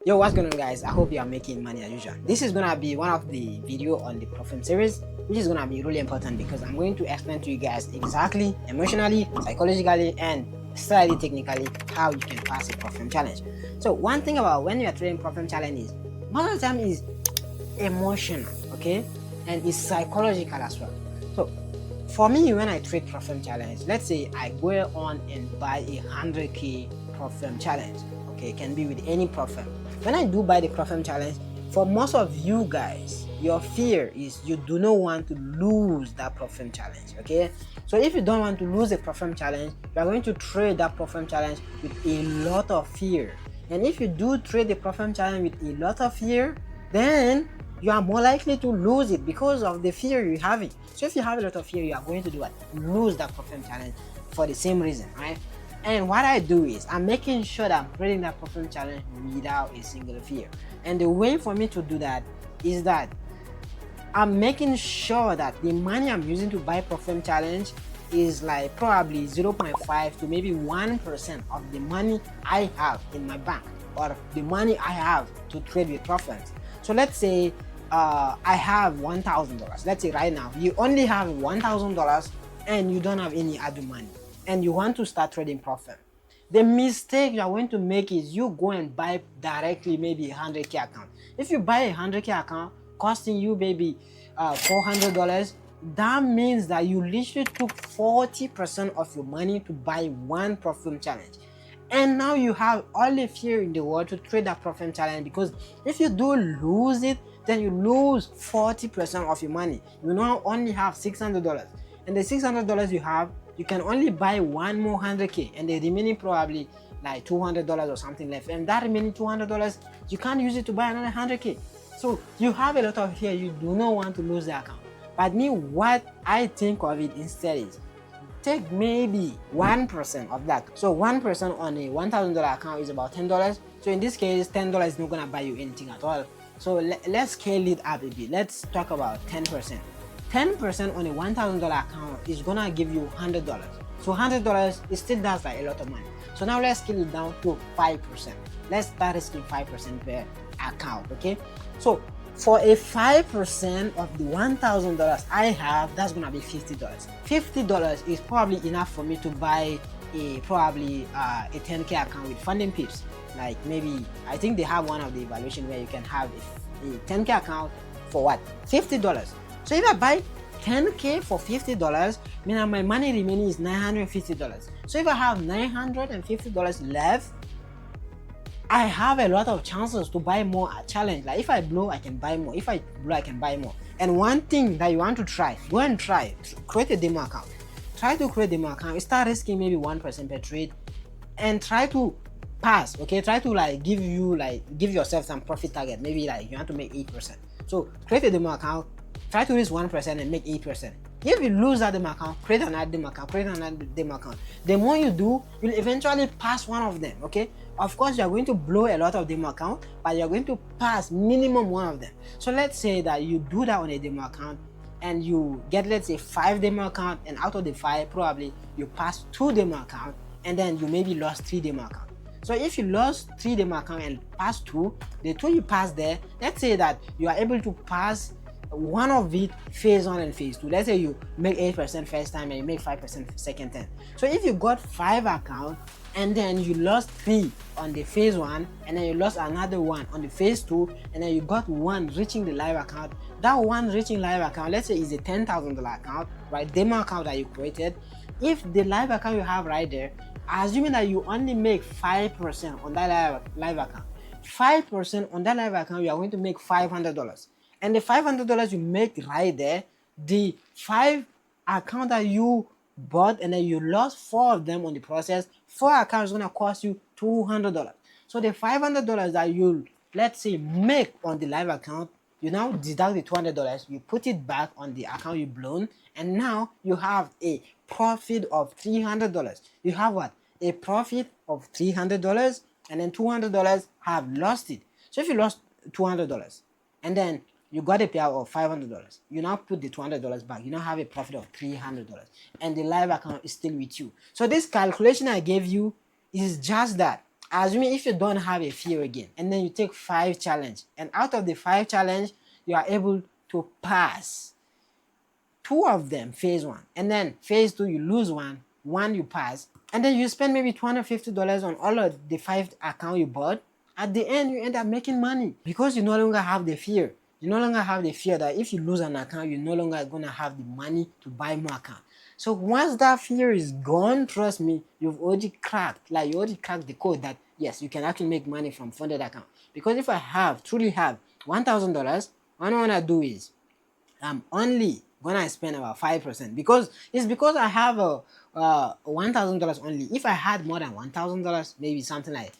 Yo, what's going on, guys? I hope you are making money as usual. This is gonna be one of the video on the profit series, which is gonna be really important because I'm going to explain to you guys exactly, emotionally, psychologically, and slightly technically how you can pass a profit challenge. So one thing about when you are trading profit challenge is most of the time is emotional, okay, and it's psychological as well. So for me, when I trade profit challenge, let's say I go on and buy a 100k profit challenge. Okay, it can be with any profit. When I do buy the profit challenge, for most of you guys, your fear is you do not want to lose that profit challenge. Okay, so if you don't want to lose a profit challenge, you are going to trade that profit challenge with a lot of fear. And if you do trade the profit challenge with a lot of fear, then you are more likely to lose it because of the fear you're having. So if you have a lot of fear, you are going to do what? Lose that profit challenge for the same reason, right? And what I do is I'm making sure that I'm creating that profit challenge without a single fear. And the way for me to do that is that I'm making sure that the money I'm using to buy profit challenge is like probably 0.5 to maybe 1% of the money I have in my bank or the money I have to trade with profits. So let's say I have $1,000. Let's say right now you only have $1,000 and you don't have any other money and you want to start trading profit. The mistake you are going to make is you go and buy directly maybe a 100k account. If you buy a 100k account costing you maybe $400, that means that you literally took 40% of your money to buy one profit challenge. And now you have all the fear in the world to trade that profit challenge, because if you do lose it, then you lose 40% of your money. You now only have $600, and the $600 you have, you can only buy one more 100k, and the remaining probably like $200 or something left, and that remaining $200 you can't use it to buy another 100k. So you have a lot of fear. You do not want to lose the account. But me, what I think of it instead is take maybe 1% of that. So 1% on a $1,000 account is about $10. So in this case, $10 is not gonna buy you anything at all. So let's scale it up a bit. Let's talk about 10%. 10% on a $1,000 account is gonna give you $100. So $100 it still does like a lot of money. So now let's scale it down to 5%. Let's start risking 5% per account. Okay, so for a 5% of the $1,000 I have, that's gonna be $50. $50 is probably enough for me to buy a 10k account with FundingPips. Like maybe I think they have one of the evaluation where you can have a 10k account for what? $50. So if I buy 10k for $50, meaning my money remaining is $950. So if I have $950 left, I have a lot of chances to buy more at challenge. Like if I blow, I can buy more. If I blow, I can buy more. And one thing that you want to try, go and try, create a demo account. Try to create a demo account. Start risking maybe 1% per trade, and try to pass. Okay, try to give yourself some profit target. Maybe like you want to make 8%. So create a demo account. Try to risk 1% and make 8%. If you lose that demo account, create another demo account, create another demo account. The more you do, you'll eventually pass one of them. Okay, of course you are going to blow a lot of demo account, but you're going to pass minimum one of them. So let's say that you do that on a demo account and you get, let's say, 5 demo account, and out of the 5 probably you pass 2 demo account, and then you maybe lost 3 demo account. So if you lost 3 demo account and pass 2, the 2 you pass there, let's say that you are able to pass one of it phase 1 and phase 2. Let's say you make 8% first time and you make 5% second time. So if you got 5 accounts and then you lost 3 on the phase 1 and then you lost another 1 on the phase 2 and then you got 1 reaching the live account, that 1 reaching live account, let's say, is a $10,000 account, right? Demo account that you created. If the live account you have right there, assuming that you only make 5% on that live account, 5% on that live account, you are going to make $500. And the $500 you make right there, the 5 account that you bought and then you lost 4 of them on the process, 4 accounts is gonna cost you $200. So the $500 that you, let's say, make on the live account, you now deduct the $200, you put it back on the account you blown, and now you have a profit of $300. You have what? A profit of $300, and then $200 have lost it. So if you lost $200 and then you got a payout of $500, you now put the $200 back, you now have a profit of $300, and the live account is still with you. So this calculation I gave you is just that. assuming if you don't have a fear again, and then you take 5 challenge, and out of the 5 challenge you are able to pass 2 of them, phase 1, and then phase 2 you lose one you pass, and then you spend maybe $250 on all of the 5 account you bought. At the end you end up making money because you no longer have the fear. You no longer have the fear that if you lose an account, you're no longer gonna have the money to buy more account. So once that fear is gone, trust me, you've already cracked, you already cracked the code that yes, you can actually make money from funded account. Because if I truly have $1,000, what I wanna do is I'm only gonna spend about 5% because I have a $1,000 only. If I had more than $1,000, maybe something like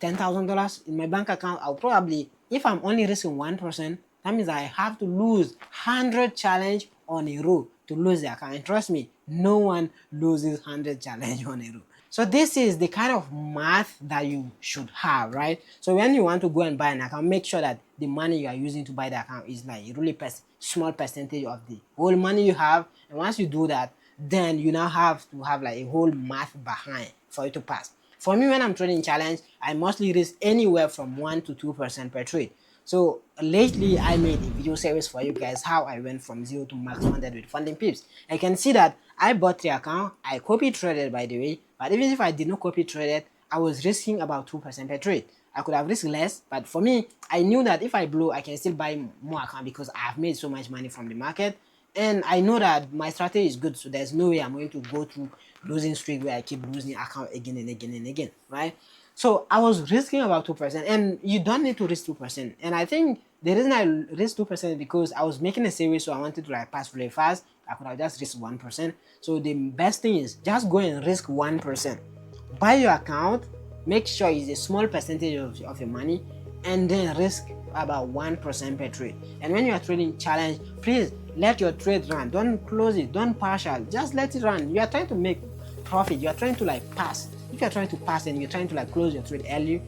$10,000 in my bank account, I'll probably, if I'm only risking 1%, that means I have to lose 100 challenge on a row to lose the account. And trust me, no one loses 100 challenge on a row. So this is the kind of math that you should have, right? So when you want to go and buy an account, make sure that the money you are using to buy the account is like a really small percentage of the whole money you have. And once you do that, then you now have to have like a whole math behind for you to pass. For me, when I'm trading challenge, I mostly risk anywhere from 1 to 2% per trade. So lately I made a video series for you guys how I went from 0 to max funded with FundingPips. I can see that I bought the account, I copy traded by the way, but even if I did not copy traded, I was risking about 2% per trade. I could have risked less, but for me, I knew that if I blow, I can still buy more account because I have made so much money from the market. And I know that my strategy is good, so there's no way I'm going to go through losing streak where I keep losing account again and again and again, right? So I was risking about 2%, and you don't need to risk 2%. And I think the reason I risked 2% is because I was making a series, so I wanted to like pass really fast. I could have just risked 1%. So the best thing is just go and risk 1%. Buy your account, make sure it's a small percentage of your money, and then risk about 1% per trade. And when you are trading challenge, please let your trade run. Don't close it, don't partial, just let it run. You are trying to make profit, you are trying to like pass. If you're trying to pass and you're trying to like close your trade early,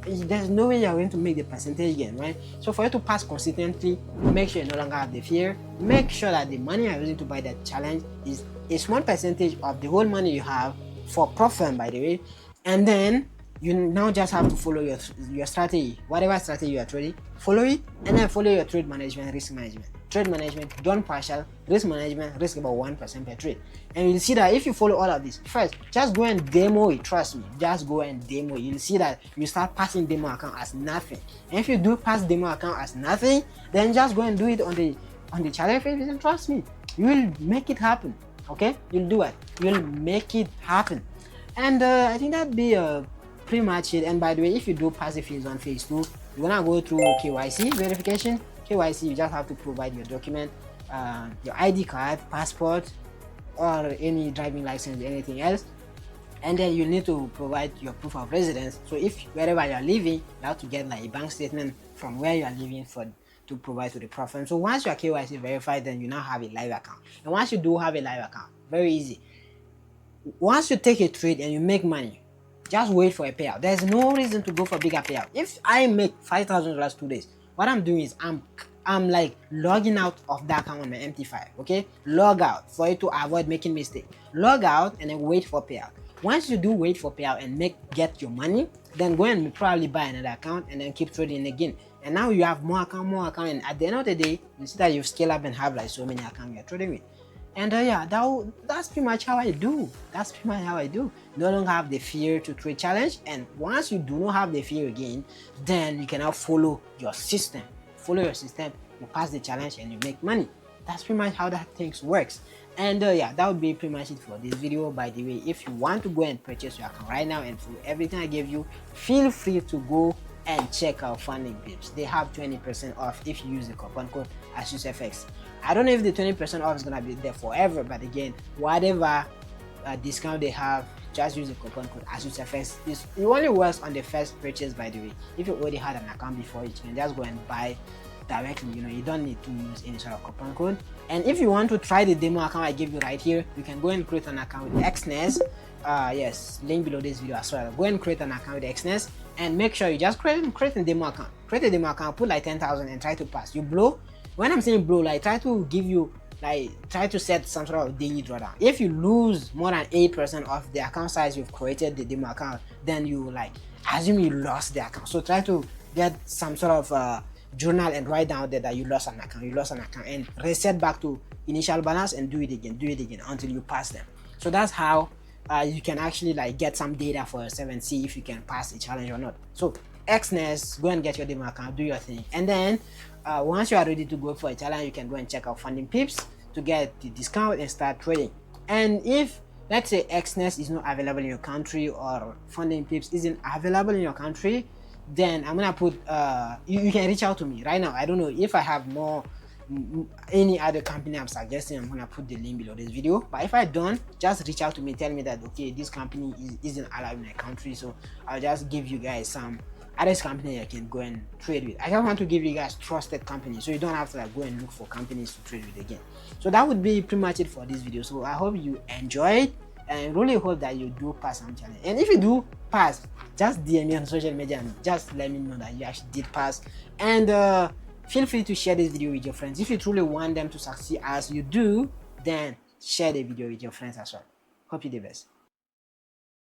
there's no way you're going to make the percentage again, right? So for you to pass consistently, make sure you no longer have the fear. Make sure that the money you're using to buy that challenge is a small percentage of the whole money you have for profit, by the way. And then you now just have to follow your strategy, whatever strategy you are trading, follow it, and then follow your trade management, risk management. Trade management, don't partial, risk management, risk about 1% per trade. And you'll see that if you follow all of this, first, just go and demo it, trust me, just go and demo it. You'll see that you start passing demo account as nothing. And if you do pass demo account as nothing, then just go and do it on the challenge phase, and trust me, you will make it happen, okay? You'll do it, you'll make it happen. And I think that'd be pretty much it. And by the way, if you do pass the phase 1, phase 2, you're gonna go through KYC verification. KYC, you just have to provide your document, your ID card, passport, or any driving license, anything else. And then you need to provide your proof of residence. So if wherever you are living, you have to get like a bank statement from where you are living to provide to the platform. So once your KYC verified, then you now have a live account. And once you do have a live account, very easy. Once you take a trade and you make money, just wait for a payout. There's no reason to go for a bigger payout. If I make $5,000 2 days, what I'm doing is I'm like logging out of that account on my empty file, okay? Log out for you to avoid making mistake. Log out and then wait for payout. Once you do wait for payout and get your money, then go and probably buy another account and then keep trading again. And now you have more account, and at the end of the day, you see that you scale up and have like so many accounts you're trading with. And yeah, that's pretty much how I do. That's pretty much how I do. No longer have the fear to trade challenge. And once you do not have the fear again, then you can now follow your system. Follow your system, you pass the challenge and you make money. That's pretty much how that things works. And yeah, that would be pretty much it for this video. By the way, if you want to go and purchase your account right now and for everything I gave you, feel free to go and check out FundingPips. They have 20% off if you use the coupon code AstuceFX. I don't know if the 20% off is gonna be there forever, but again, whatever discount they have, just use the coupon code AstuceFX. It only works on the first purchase, by the way. If you already had an account before, you can just go and buy directly. You don't need to use any sort of coupon code. And if you want to try the demo account I gave you right here, you can go and create an account with Exness. Yes, link below this video as well. Go and create an account with Exness and make sure you just create a demo account. Create a demo account, put like 10,000 and try to pass. You blow. When I'm saying blow, like try to give you like try to set some sort of daily drawdown. If you lose more than 8% of the account size you've created the demo account, then you like assume you lost the account. So try to get some sort of journal and write down there that you lost an account, and reset back to initial balance and do it again until you pass them. So that's how you can actually like get some data for yourself and see if you can pass the challenge or not. So Exness, go and get your demo account, do your thing, and then once you are ready to go for a challenge, you can go and check out FundingPips to get the discount and start trading. And if let's say Exness is not available in your country or FundingPips isn't available in your country, then I'm gonna put you can reach out to me right now. I don't know if I have more any other company I'm suggesting. I'm gonna put the link below this video, but if I don't, just reach out to me, tell me that okay, this company isn't allowed in my country, so I'll just give you guys some other company I can go and trade with. I just want to give you guys trusted companies, so you don't have to like go and look for companies to trade with again. So that would be pretty much it for this video. So I hope you enjoyed, and I really hope that you do pass some challenge. And if you do pass, just DM me on social media and just let me know that you actually did pass. And feel free to share this video with your friends. If you truly want them to succeed as you do, then share the video with your friends as well. Hope you the best.